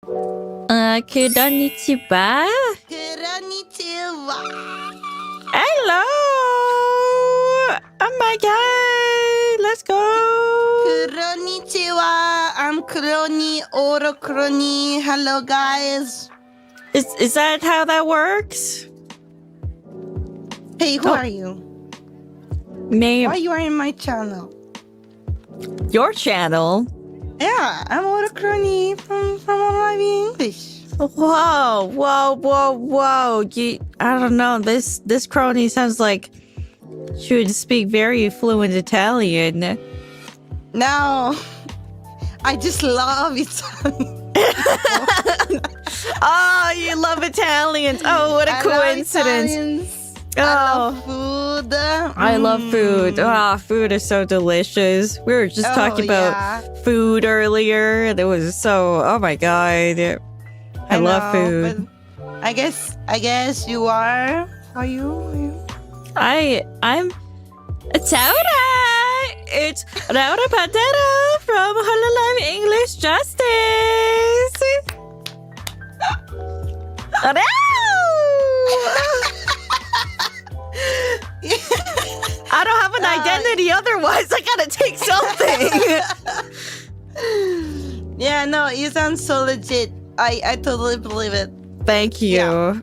Konnichiwa. Konnichiwa. Hello. Oh my god. Let's go. Konnichiwa. I'm Kronii Raora. Hello, guys. Is that how that works? Hey, who are you? Name. Why you are in my channel? Your channel? Yeah, I'm Kronii from Hololive English. Whoa. I don't know. This Kronii sounds like she would speak very fluent Italian. No, I just love it. Oh, you love Italians. Oh, what a coincidence. I love food. I love food. Oh, food is so delicious. We were just talking about food earlier. It was so, oh my god. I love food. I guess you are. Are you? I'm Taura. It's Raora Patera from Hololive English Justice. I don't have an identity otherwise. I gotta take something. Yeah, no, you sound so legit. I totally believe it. Thank you. Yeah.